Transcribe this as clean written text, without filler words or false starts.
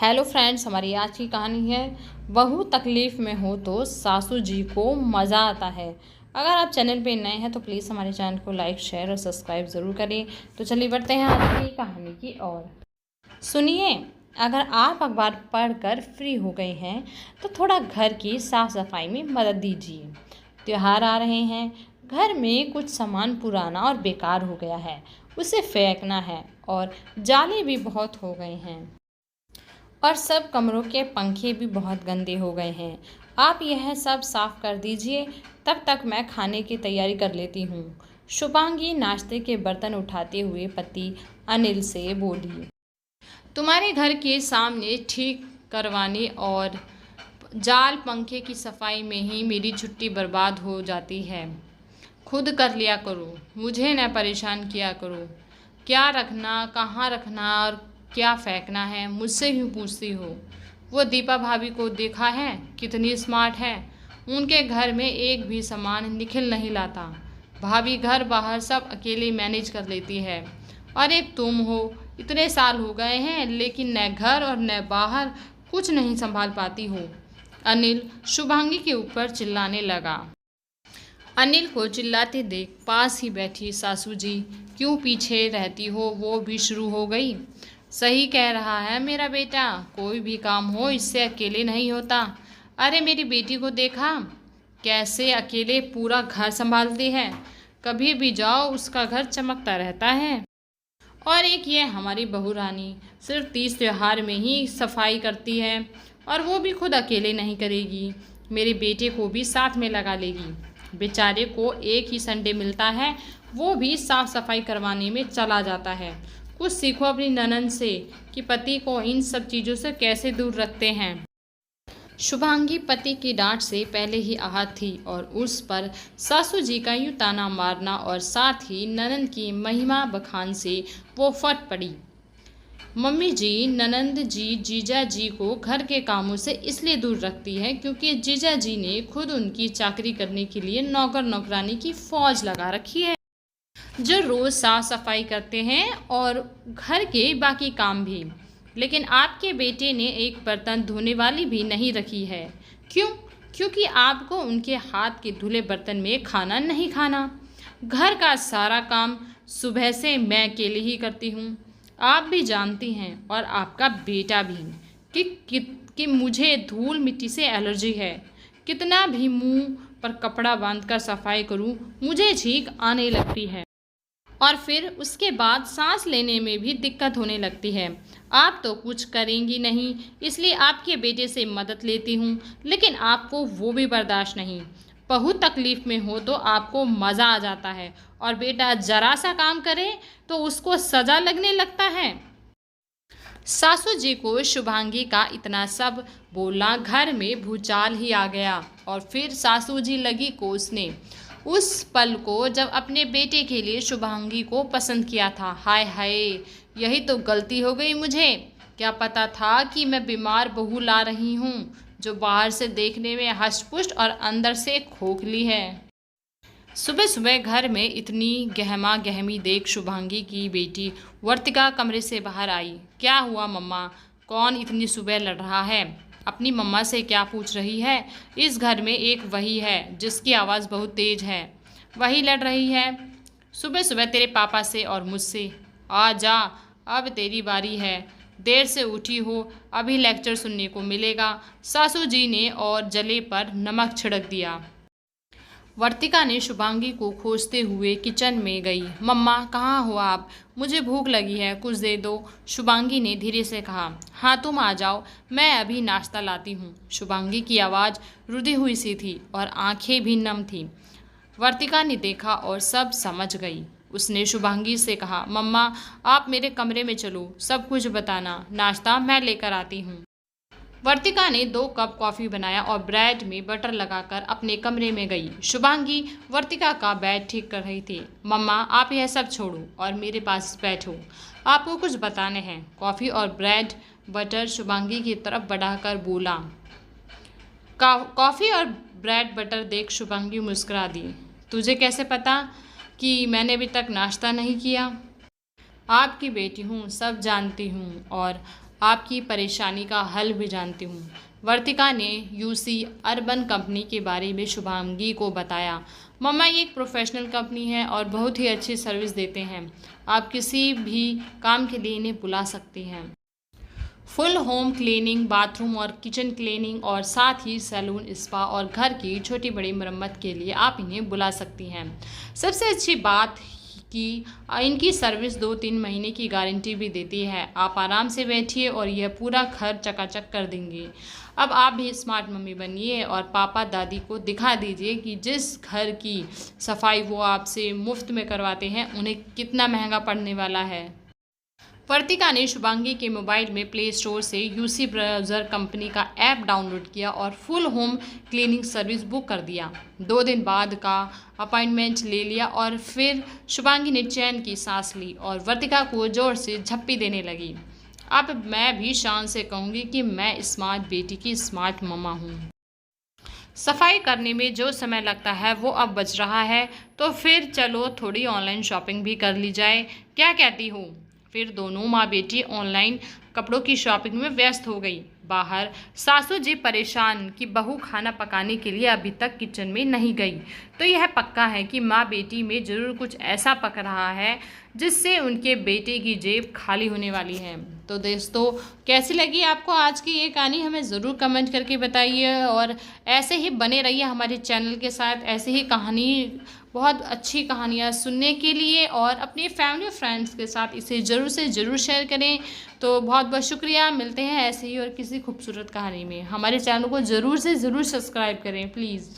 Hello friends, हमारी आज की कहानी है बहू तकलीफ़ में हो तो सासू जी को मज़ा आता है। अगर आप चैनल पे नए हैं तो प्लीज़ हमारे चैनल को लाइक शेयर और सब्सक्राइब ज़रूर करें। तो चलिए बढ़ते हैं आज की कहानी की ओर। सुनिए, अगर आप अखबार पढ़कर फ्री हो गए हैं तो थोड़ा घर की साफ़ सफाई में मदद दीजिए। त्योहार आ रहे हैं, घर में कुछ सामान पुराना और बेकार हो गया है, उसे फेंकना है और जाले भी बहुत हो गए हैं और सब कमरों के पंखे भी बहुत गंदे हो गए हैं। आप यह सब साफ कर दीजिए, तब तक मैं खाने की तैयारी कर लेती हूँ। शुभांगी नाश्ते के बर्तन उठाते हुए पति अनिल से बोली, तुम्हारे घर के सामने ठीक करवाने और जाल पंखे की सफाई में ही मेरी छुट्टी बर्बाद हो जाती है। खुद कर लिया करो, मुझे न परेशान किया करो। क्या रखना, कहाँ रखना और क्या फेंकना है मुझसे क्यों पूछती हो। वो दीपा भाभी को देखा है, कितनी स्मार्ट है। उनके घर में एक भी सामान निखिल नहीं लाता। भाभी घर बाहर सब अकेले मैनेज कर लेती है और एक तुम हो, इतने साल हो गए हैं लेकिन न घर और न बाहर कुछ नहीं संभाल पाती हो। अनिल शुभांगी के ऊपर चिल्लाने लगा। अनिल को चिल्लाते देख पास ही बैठी सासू जी क्यों पीछे रहती हो वो भी शुरू हो गई। सही कह रहा है मेरा बेटा, कोई भी काम हो इससे अकेले नहीं होता। अरे मेरी बेटी को देखा, कैसे अकेले पूरा घर संभालती है। कभी भी जाओ उसका घर चमकता रहता है। और एक ये हमारी बहू रानी सिर्फ 30 त्योहार में ही सफाई करती है और वो भी खुद अकेले नहीं करेगी, मेरे बेटे को भी साथ में लगा लेगी। बेचारे को एक ही संडे मिलता है, वो भी साफ सफाई करवाने में चला जाता है। कुछ सीखो अपनी ननद से कि पति को इन सब चीज़ों से कैसे दूर रखते हैं। शुभांगी पति की डांट से पहले ही आहत थी और उस पर सासू जी का यूं ताना मारना और साथ ही ननंद की महिमा बखान से वो फट पड़ी। मम्मी जी, ननंद जी जीजा जी को घर के कामों से इसलिए दूर रखती है क्योंकि जीजा जी ने खुद उनकी चाकरी करने के लिए नौकर नौकरानी की फौज लगा रखी है जो रोज़ साफ सफाई करते हैं और घर के बाकी काम भी। लेकिन आपके बेटे ने एक बर्तन धोने वाली भी नहीं रखी है। क्यों? क्योंकि आपको उनके हाथ के धुले बर्तन में खाना नहीं खाना। घर का सारा काम सुबह से मैं अकेले ही करती हूँ। आप भी जानती हैं और आपका बेटा भी कि मुझे धूल मिट्टी से एलर्जी है। कितना भी मुंह पर कपड़ा बांधकर सफाई करूँ मुझे छींक आने लगती है और फिर उसके बाद सांस लेने में भी दिक्कत होने लगती है। आप तो कुछ करेंगी नहीं, इसलिए आपके बेटे से मदद लेती हूँ, लेकिन आपको वो भी बर्दाश्त नहीं। बहुत तकलीफ़ में हो तो आपको मज़ा आ जाता है और बेटा जरा सा काम करे तो उसको सज़ा लगने लगता है। सासू जी को शुभांगी का इतना सब बोलना घर में भूचाल ही आ गया और फिर सासू जी लगी कोसने उस पल को जब अपने बेटे के लिए शुभांगी को पसंद किया था। हाय हाय, यही तो गलती हो गई मुझे। क्या पता था कि मैं बीमार बहू ला रही हूँ जो बाहर से देखने में हष्ट-पुष्ट और अंदर से खोखली है। सुबह सुबह घर में इतनी गहमा गहमी देख शुभांगी की बेटी वर्तिका कमरे से बाहर आई। क्या हुआ मम्मा? कौन इतनी सुबह लड़ रहा है? अपनी मम्मा से क्या पूछ रही है? इस घर में एक वही है जिसकी आवाज़ बहुत तेज है, वही लड़ रही है सुबह सुबह तेरे पापा से और मुझसे। आ जा, अब तेरी बारी है। देर से उठी हो, अभी लेक्चर सुनने को मिलेगा। सासू जी ने और जले पर नमक छिड़क दिया। वर्तिका ने शुभांगी को खोजते हुए किचन में गई। मम्मा कहाँ हो आप? मुझे भूख लगी है, कुछ दे दो। शुभांगी ने धीरे से कहा। हाँ तुम आ जाओ, मैं अभी नाश्ता लाती हूँ। शुभांगी की आवाज़ रुधी हुई सी थी और आंखें भी नम थीं। वर्तिका ने देखा और सब समझ गई। उसने शुभांगी से कहा, मम्मा आप मेरे कमरे में चलो, सब कुछ बताना, नाश्ता मैं लेकर आती हूँ। वर्तिका ने 2 कप कॉफ़ी बनाया और ब्रेड में बटर लगाकर अपने कमरे में गई। शुभांगी वर्तिका का बैग ठीक कर रही थी। मम्मा आप यह सब छोड़ो और मेरे पास बैठो, आपको कुछ बताने हैं। कॉफ़ी और ब्रेड बटर शुभांगी की तरफ बढ़ाकर बोला। कॉफ़ी और ब्रेड बटर देख शुभांगी मुस्कुरा दी। तुझे कैसे पता कि मैंने अभी तक नाश्ता नहीं किया? आपकी बेटी हूँ, सब जानती हूँ और आपकी परेशानी का हल भी जानती हूँ। वर्तिका ने यूसी अर्बन कंपनी के बारे में शुभांगी को बताया। मम्मा, ये एक प्रोफेशनल कंपनी है और बहुत ही अच्छी सर्विस देते हैं। आप किसी भी काम के लिए इन्हें बुला सकती हैं। फुल होम क्लीनिंग, बाथरूम और किचन क्लीनिंग और साथ ही सैलून, स्पा और घर की छोटी बड़ी मरम्मत के लिए आप इन्हें बुला सकती हैं। सबसे अच्छी बात कि इनकी सर्विस 2-3 महीने की गारंटी भी देती है। आप आराम से बैठिए और यह पूरा घर चकाचक कर देंगी। अब आप भी स्मार्ट मम्मी बनिए और पापा दादी को दिखा दीजिए कि जिस घर की सफाई वो आपसे मुफ्त में करवाते हैं उन्हें कितना महंगा पड़ने वाला है। वर्तिका ने शुभांगी के मोबाइल में प्ले स्टोर से यूसी ब्राउज़र कंपनी का ऐप डाउनलोड किया और full home cleaning service book कर दिया। 2 दिन बाद का अपॉइंटमेंट ले लिया और फिर शुभांगी ने चैन की सांस ली और वर्तिका को जोर से झप्पी देने लगी। अब मैं भी शान से कहूँगी कि मैं स्मार्ट बेटी की स्मार्ट मम्मा हूँ। सफाई करने में जो समय लगता है वो अब बच रहा है, तो फिर चलो थोड़ी ऑनलाइन शॉपिंग भी कर ली जाए, क्या कहती हो? फिर दोनों माँ बेटी ऑनलाइन कपड़ों की शॉपिंग में व्यस्त हो गई। बाहर सासू जी परेशान कि बहू खाना पकाने के लिए अभी तक किचन में नहीं गई, तो यह पक्का है कि माँ बेटी में ज़रूर कुछ ऐसा पक रहा है जिससे उनके बेटे की जेब खाली होने वाली है। तो दोस्तों, कैसी लगी आपको आज की ये कहानी, हमें ज़रूर कमेंट करके बताइए और ऐसे ही बने रहिए हमारे चैनल के साथ। ऐसे ही कहानी, बहुत अच्छी कहानियाँ सुनने के लिए और अपनी फैमिली और फ्रेंड्स के साथ इसे ज़रूर से ज़रूर शेयर करें। तो बहुत बहुत शुक्रिया। मिलते हैं ऐसे ही और किसी खूबसूरत कहानी में। हमारे चैनल को ज़रूर से ज़रूर सब्सक्राइब करें प्लीज़।